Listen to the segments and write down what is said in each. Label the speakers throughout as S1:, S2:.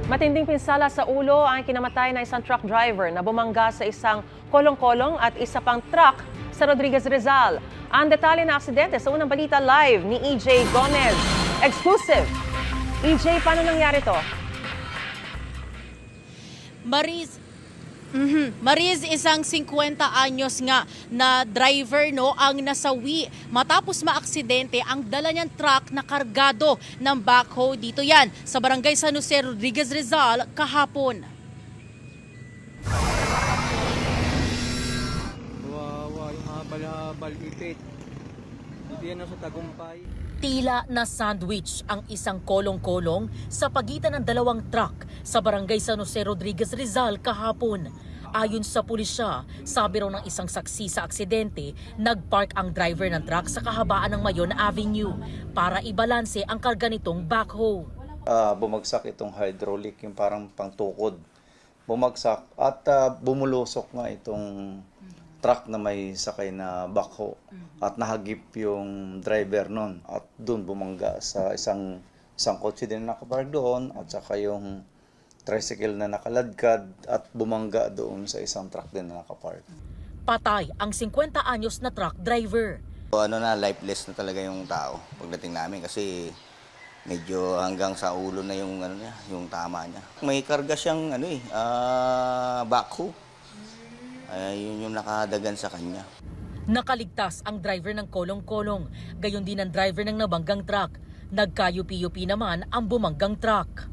S1: Matinding pinsala sa ulo ang kinamatay na isang truck driver na bumangga sa isang kolong-kolong at isa pang truck sa Rodriguez, Rizal. Ang detalye ng aksidente sa unang balita live ni EJ Gomez. Exclusive! EJ, paano nangyari to?
S2: Mariz, isang 50 anyos nga na driver ang nasawi matapos maaksidente ang dala niyang truck na kargado ng backhoe. Dito yan sa barangay San Jose, Rodriguez, Rizal kahapon.
S3: Wawa, yung habal-habal ipit. Hindi yan sa tagumpay.
S2: Tila na sandwich ang isang kolong-kolong sa pagitan ng dalawang truck sa barangay San Jose, Rodriguez, Rizal kahapon. Ayon sa pulisya, sabi raw ng isang saksi sa aksidente, nagpark ang driver ng truck sa kahabaan ng Mayon Avenue para ibalanse ang karga nitong backhoe.
S4: Bumagsak itong hydraulic, yung parang pangtukod. Bumagsak at bumulusok nga itong truck na may sakay na backhoe at nahagip yung driver nun at doon bumangga sa isang kotse din na nakapark doon at saka yung tricycle na nakaladkad at bumangga doon sa isang truck din na nakapark.
S2: Patay ang 50 anyos na truck driver.
S5: Lifeless na talaga yung tao pagdating namin kasi medyo hanggang sa ulo na yung yung tama niya. May karga siyang backhoe. Yun yung nakadagan sa kanya.
S2: Nakaligtas ang driver ng kolong-kolong, gayon din ang driver ng nabanggang truck. Nagkayupi-yupi naman ang bumanggang truck.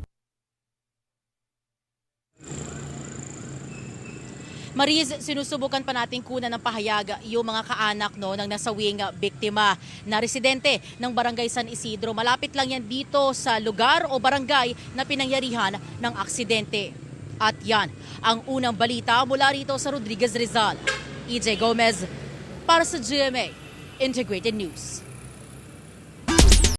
S2: Mariz, sinusubukan pa natin kunan ng pahayag yung mga kaanak ng nasawing biktima na residente ng barangay San Isidro. Malapit lang yan dito sa lugar o barangay na pinangyarihan ng aksidente. At yan ang unang balita mula rito sa Rodriguez, Rizal. EJ Gomez para sa GMA Integrated News.